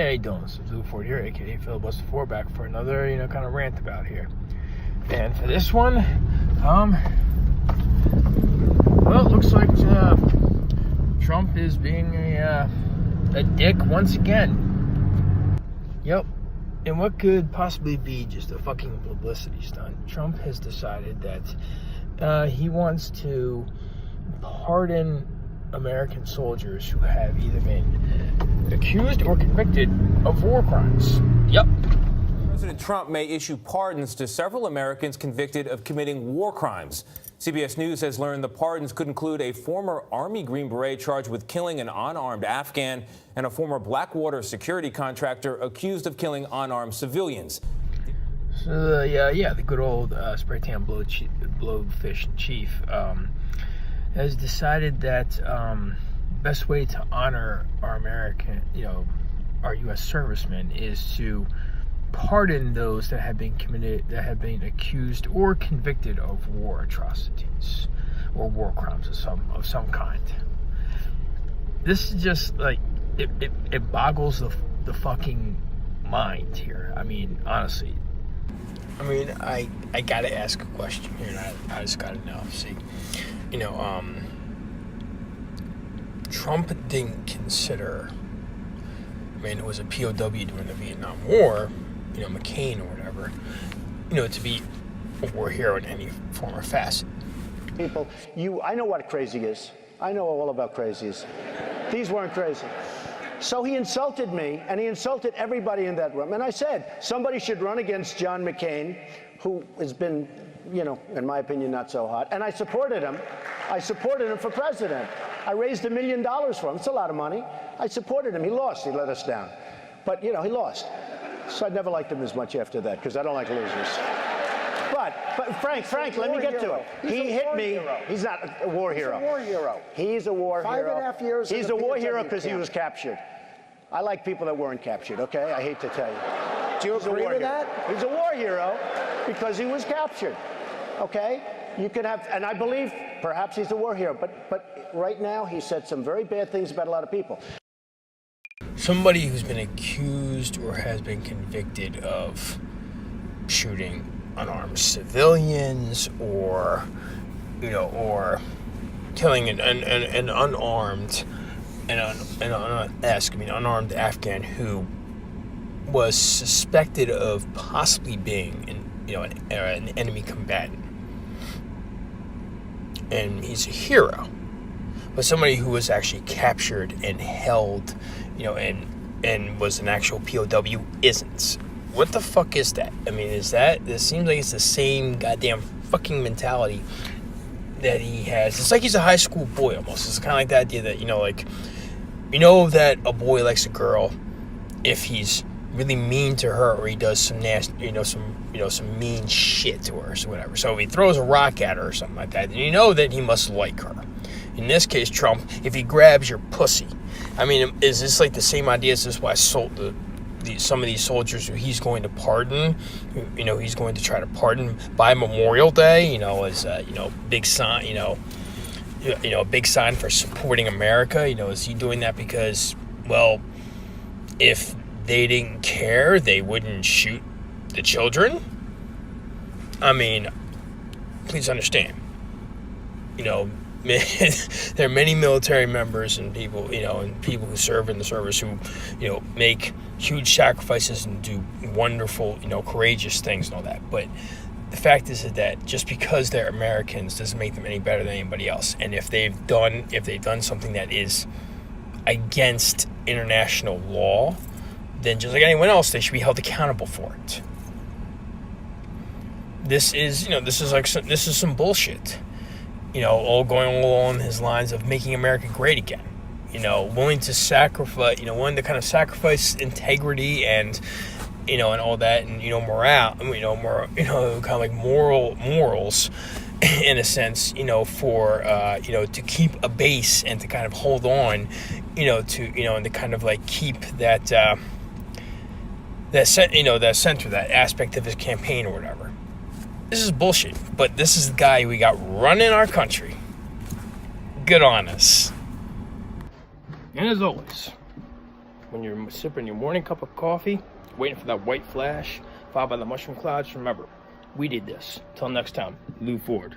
Hey, how you doing? This is Blue Ford here, aka Filibuster 4, back for another, kind of rant about here. And for this one, well, it looks like Trump is being a dick once again. Yep. And what could possibly be just a fucking publicity stunt? Trump has decided that he wants to pardon American soldiers who have either been accused or convicted of war crimes. Yep. President Trump may issue pardons to several Americans convicted of committing war crimes. CBS News has learned the pardons could include a former Army Green Beret charged with killing an unarmed Afghan and a former Blackwater security contractor accused of killing unarmed civilians. So, the good old spray tan blowfish chief has decided that best way to honor our American, our U.S. servicemen is to pardon those that have been accused or convicted of war atrocities or war crimes of some kind. This is just like it boggles the fucking mind here. I mean, honestly. I mean, I gotta ask a question here, and I just gotta know. See, Trump didn't consider, it was a POW during the Vietnam War, McCain or whatever, to be a war hero in any form or facet. People, I know what crazy is. I know all about crazies. These weren't crazy. So he insulted me, and he insulted everybody in that room. And I said, somebody should run against John McCain, who has been, in my opinion, not so hot. And I supported him. I supported him for president. I raised $1 million for him. It's a lot of money. I supported him. He lost. He let us down. But, he lost. So I never liked him as much after that, because I don't like losers. But Frank, let me get to it. He hit me. Hero. He's not a war hero. He's a war hero. He's a war hero. 5.5 years. He's a war hero because he was captured. I like people that weren't captured, okay? I hate to tell you. Do you agree with that? He's a war hero because he was captured, okay? You can have, and I believe perhaps he's a war hero, but right now he said some very bad things about a lot of people. Somebody who's been accused or has been convicted of shooting unarmed civilians or killing an unarmed unarmed Afghan who was suspected of possibly being an enemy combatant, and he's a hero. But somebody who was actually captured and held, and was an actual POW isn't. What the fuck is that? I mean, it seems like it's the same goddamn fucking mentality that he has. It's like he's a high school boy almost. It's kind of like the idea that, that a boy likes a girl if he's really mean to her or he does some nasty, some mean shit to her or whatever. So if he throws a rock at her or something like that, then you know that he must like her. In this case, Trump, if he grabs your pussy, is this like the same idea? Is this why some of these soldiers who he's going to pardon, he's going to try to pardon by Memorial Day, as big sign, a big sign for supporting America? Is he doing that because, well, if they didn't care, they wouldn't shoot the children? Please understand, there are many military members and people, and people who serve in the service who, make huge sacrifices and do wonderful, courageous things and all that. But the fact is that just because they're Americans doesn't make them any better than anybody else. And if they've done something that is against international law, then just like anyone else, they should be held accountable for it. This is some bullshit. All going along his lines of making America great again. Willing to sacrifice, willing to kind of sacrifice integrity and, and all that, and, morale, kind of like morals, in a sense, for, to keep a base and to kind of hold on, and to kind of like keep that center, that aspect of his campaign or whatever. This is bullshit, but this is the guy we got running our country. Good on us. And as always, when you're sipping your morning cup of coffee, waiting for that white flash, followed by the mushroom clouds, remember, we did this. Till next time, Lou Ford.